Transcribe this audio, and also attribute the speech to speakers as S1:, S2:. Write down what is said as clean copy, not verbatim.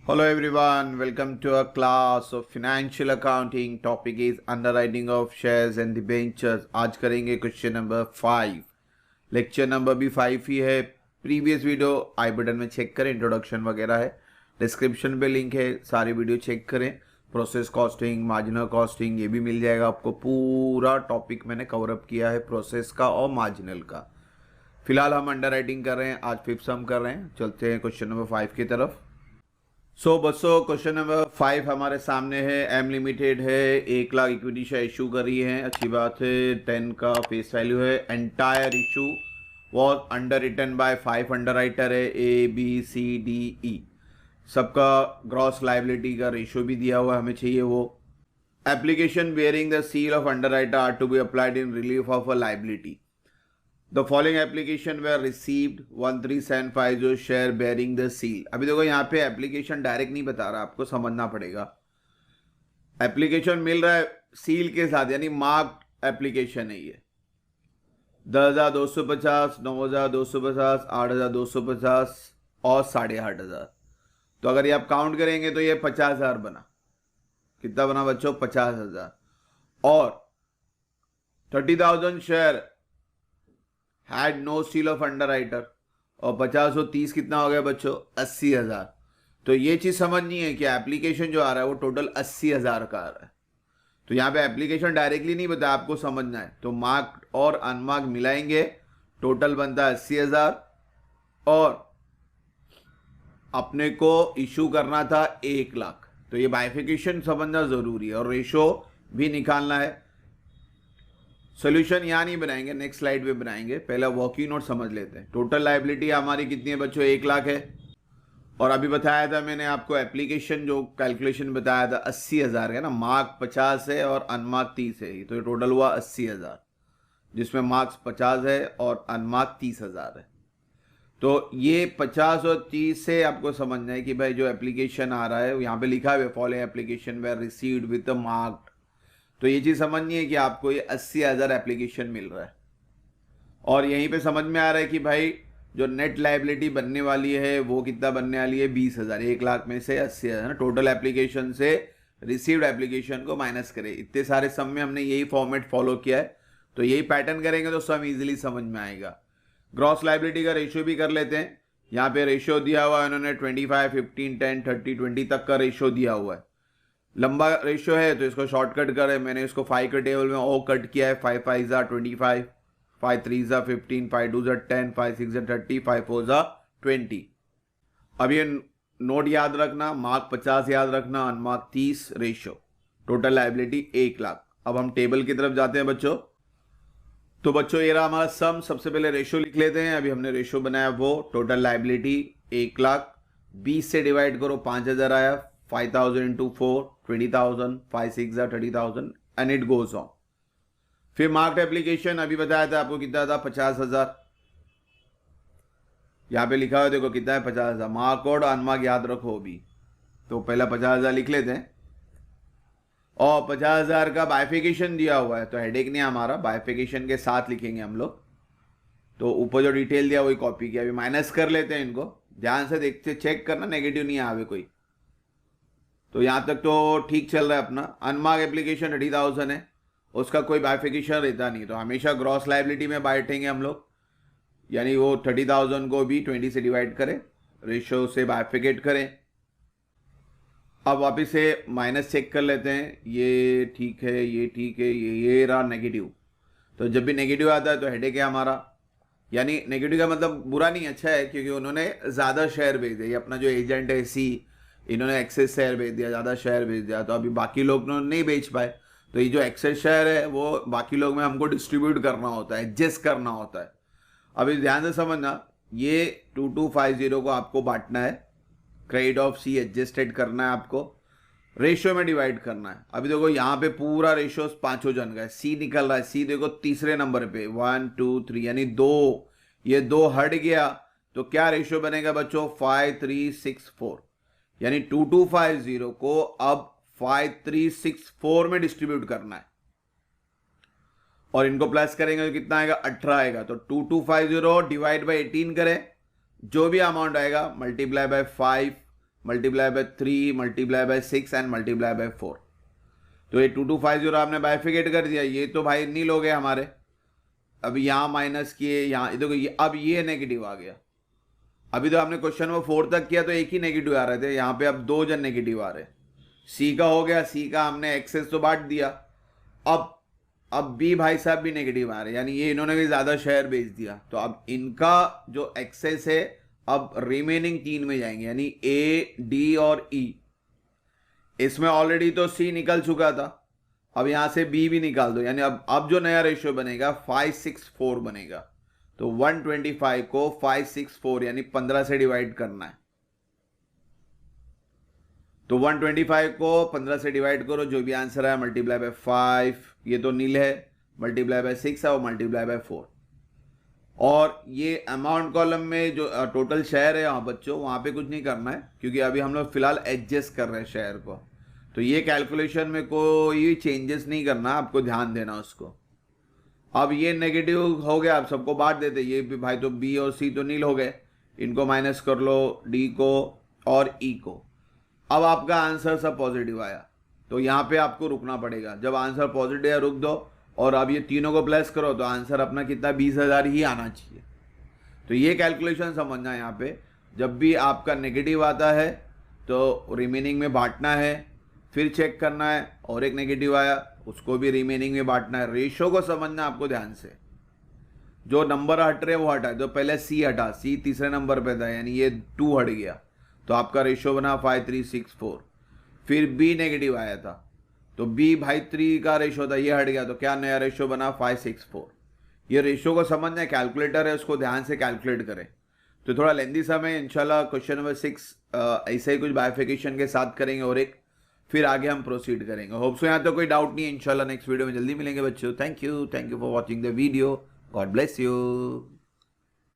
S1: Hello everyone, welcome to a class of financial accounting. Topic is underwriting of shares and debentures. आज करेंगे question number 5. Lecture number भी 5 ही है. Previous video आई button में check करें, introduction वगैरह है, description पे लिंक है, सारी वीडियो चेक करें. प्रोसेस कॉस्टिंग, मार्जिनल कॉस्टिंग ये भी मिल जाएगा आपको. पूरा टॉपिक मैंने कवर अप किया है प्रोसेस का और मार्जिनल का. फिलहाल हम अंडरराइटिंग कर रहे हैं, आज फिफ्थ सम कर रहे हैं. चलते हैं क्वेश्चन नंबर 5 की तरफ. बच्चों क्वेश्चन नंबर 5 हमारे सामने है. एम लिमिटेड है, 1 लाख इक्विटी शेयर इशू कर रही है, अच्छी बात है. 10 का फेस वैल्यू है. Entire issue was underwritten by 5 underwriter है, ABCDE. सबका ग्रॉस लाइबिलिटी का रेशियो भी दिया हुआ है, हमें चाहिए वो. Application bearing the seal of underwriter are to be applied in relief of a liability. The following application were received 13750 share bearing the seal. अभी देखो यहाँ पे एप्लीकेशन डायरेक्ट नहीं बता रहा, आपको समझना पड़ेगा. एप्लीकेशन मिल रहा है सील के साथ, यानी मार्क्ड एप्लीकेशन है ये. 10,250, 9,250, 8,250 और 8,500. तो अगर ये आप काउंट करेंगे तो ये 50,000 बना. कितना बना बच्चों? 50,000. और 30,000 share had no seal of underwriter, और 50 और 30 कितना हो गया बच्चों? 80,000. तो ये चीज समझनी है कि एप्लीकेशन जो आ रहा है वो टोटल 80,000 का आ रहा है. तो यहाँ पे एप्लीकेशन डायरेक्टली नहीं बताया, आपको समझना है. तो मार्क्ड और अनमार्क्ड मिलाएंगे, टोटल बनता है 80,000. और अपने को इशू करना था 1 लाख. तो ये बाइफिकेशन समझना जरूरी है और रेशो भी निकालना है. सोल्यूशन यहाँ नहीं बनाएंगे, नेक्स्ट स्लाइड पे बनाएंगे. पहला वर्किंग नोट समझ लेते हैं. टोटल लाइबिलिटी हमारी कितनी है बच्चों? 1 लाख है. और अभी बताया था मैंने आपको, एप्लीकेशन जो कैलकुलेशन बताया था 80,000 है ना. मार्क 50 है और अनमार्क 30 है, तो टोटल हुआ 80,000, जिसमें मार्क्स 50 है और अनमार्क 30,000 है. तो ये 50 और 30 से आपको समझना है कि भाई जो एप्लीकेशन आ रहा है यहाँ पे लिखा है following application were received with marked. तो ये चीज समझनी है कि आपको ये 80,000 एप्लीकेशन मिल रहा है. और यहीं पे समझ में आ रहा है कि भाई जो नेट लाइबिलिटी बनने वाली है वो कितना बनने वाली है? 20,000. 1 लाख में से 80,000 टोटल एप्लीकेशन से रिसीव्ड एप्लीकेशन को माइनस करें. इतने सारे सम में हमने यही फॉर्मेट फॉलो किया है, तो यही पैटर्न करेंगे तो सम इजिली समझ में आएगा. ग्रॉस लाइबिलिटी का रेशियो भी कर लेते हैं. यहाँ पे रेशियो दिया हुआ है उन्होंने 25, 15, 10, 30, 20 तक का रेशियो दिया हुआ है. लंबा रेशियो है तो इसको शॉर्टकट करें. मैंने इसको 5 के टेबल में ओ कट किया है. 5 5 25, 5 3 15, 5 2 10, 5 6 30, 5 4 20. अब ये नोट याद रखना, मार्क 50 याद रखना, unmark 30, ratio. Total liability 1 lakh. अब हम टेबल की तरफ जाते हैं बच्चों. तो बच्चों ये रहा हमारा सम. सबसे पहले रेशियो लिख लेते हैं. अभी हमने रेशियो बनाया वो. टोटल लाइबिलिटी 1 लाख, 20 से डिवाइड करो 5,000 आया. 5,000 into 4, 20,000, 5 6 30,000 and it goes on. फिर मार्क्ड एप्लीकेशन अभी बताया था आपको कितना था? 50,000. यहाँ पे लिखा हुआ देखो कितना है? 50,000. मार्क और अनमार्क याद रखो अभी. तो पहला 50,000 लिख लेते हैं. और 50,000 का बाइफिकेशन दिया हुआ है, तो हेडेक नहीं हमारा, बाइफिकेशन के साथ लिखेंगे हम लोग. तो ऊपर जो डिटेल दिया वही कॉपी किया. अभी माइनस कर लेते हैं इनको. ध्यान से देखते, चेक करना नेगेटिव नहीं आवे कोई. तो यहां तक तो ठीक चल रहा है अपना. अनमार्क एप्लीकेशन 30,000 है, उसका कोई बाइफिकेशन रहता नहीं, तो हमेशा ग्रॉस लाइबिलिटी में बांटेंगे हम लोग. यानी वो 30,000 को भी 20 से डिवाइड करें, रेशियो से बाइफिकेट करें. अब वापिस से माइनस चेक कर लेते हैं. ये ठीक है, ये ठीक है, ये रहा नेगेटिव. तो जब भी नेगेटिव आता है तो हेडेक है हमारा. यानी नेगेटिव का मतलब बुरा नहीं, अच्छा है, क्योंकि उन्होंने ज़्यादा शेयर भेज दिया. अपना जो एजेंट है सी, इन्होंने एक्सेस शेयर भेज दिया, ज़्यादा शेयर भेज दिया, तो अभी बाकी लोग नहीं बेच पाए. तो ये जो एक्सेस शेयर है वो बाकी लोग में हमको डिस्ट्रीब्यूट करना होता है, एडजस्ट करना होता है. अभी ध्यान से समझना, ये 2250 को आपको बांटना है. क्रेडिट ऑफ सी एडजस्टेड करना है आपको, रेशियो में डिवाइड करना है. अभी देखो यहाँ पे पूरा रेशियो 5 जन का है. सी निकल रहा है. सी देखो तीसरे नंबर पे 1 2 3, यानी 2. ये 2 हट गया तो क्या रेशियो बनेगा बच्चों? 5 3 6 4. यानी 2250 को अब 5364 में डिस्ट्रीब्यूट करना है. और इनको प्लस करेंगे तो कितना आएगा? 18 आएगा. तो 2250 डिवाइड बाई 18 करें, जो भी अमाउंट आएगा multiply by 5 multiply by 3 multiply by 6 and multiply by 4। तो ये 2250 आपने बाइफिकेट कर दिया, ये तो भाई नील हो गए हमारे। अब यहाँ माइनस किए, यहाँ देखो अब ये नेगेटिव आ गया। अभी तो आपने क्वेश्चन में 4 तक किया तो एक ही नेगेटिव आ रहे थे, यहाँ पे अब 2 जन नेगेटिव आ रहे। सी का हो गया, सी का हमने एक्सेस तो बांट दिया। अब बी भाई साहब भी नेगेटिव आ रहे, यानी ये इन्होंने भी ज्यादा शेयर बेच दिया। तो अब इनका जो एक्सेस है अब रिमेनिंग 3 में जाएंगे, यानी ए, डी और ई। इसमें ऑलरेडी तो सी निकल चुका था, अब यहां से बी भी निकाल दो, यानी अब जो नया रेशियो बनेगा 564 बनेगा। तो 125 को 564 यानी 15 से डिवाइड करना है। तो 125 को 15 से डिवाइड करो, जो भी आंसर है मल्टीप्लाई बाय 5, ये तो नील है, मल्टीप्लाई बाय 6 है और मल्टीप्लाई बाय 4। और ये अमाउंट कॉलम में जो टोटल शेयर है यहाँ बच्चों, वहाँ पे कुछ नहीं करना है, क्योंकि अभी हम लोग फिलहाल एडजस्ट कर रहे हैं शेयर को। तो ये कैलकुलेशन में कोई चेंजेस नहीं करना, आपको ध्यान देना उसको। अब ये नेगेटिव हो गया, आप सबको बांट देते, ये भी भाई तो बी और सी तो नील हो गए, इनको माइनस कर लो, डी को और ई को। अब आपका आंसर सब पॉजिटिव आया, तो यहाँ पे आपको रुकना पड़ेगा। जब आंसर पॉजिटिव है रुक दो, और अब ये तीनों को प्लस करो तो आंसर अपना कितना 20,000 ही आना चाहिए। तो ये कैलकुलेशन समझना है। यहाँ पे जब भी आपका नेगेटिव आता है तो रिमेनिंग में बांटना है, फिर चेक करना है, और एक नेगेटिव आया उसको भी रिमेनिंग में बांटना है। रेशो को समझना आपको ध्यान से, जो नंबर हट रहे वो हटा। तो पहले सी हटा, सी तीसरे नंबर पे था, यानी ये 2 हट गया, तो आपका रेशियो बना 5364। फिर बी नेगेटिव आया था, तो बी भाई 3 का रेशियो था, ये हट गया, तो क्या नया रेशियो बना 564। ये रेशियो को समझना है, कैलकुलेटर है उसको ध्यान से कैलकुलेट करें। तो थोड़ा लेंदी समय, इंशाल्लाह क्वेश्चन नंबर 6 ऐसे ही कुछ बाइफिकेशन के साथ करेंगे, और एक फिर आगे हम प्रोसीड करेंगे। होप सो यहाँ तो कोई डाउट नहीं है। इंशाल्लाह नेक्स्ट वीडियो में जल्दी मिलेंगे बच्चों। Thank you for watching the video. God bless you.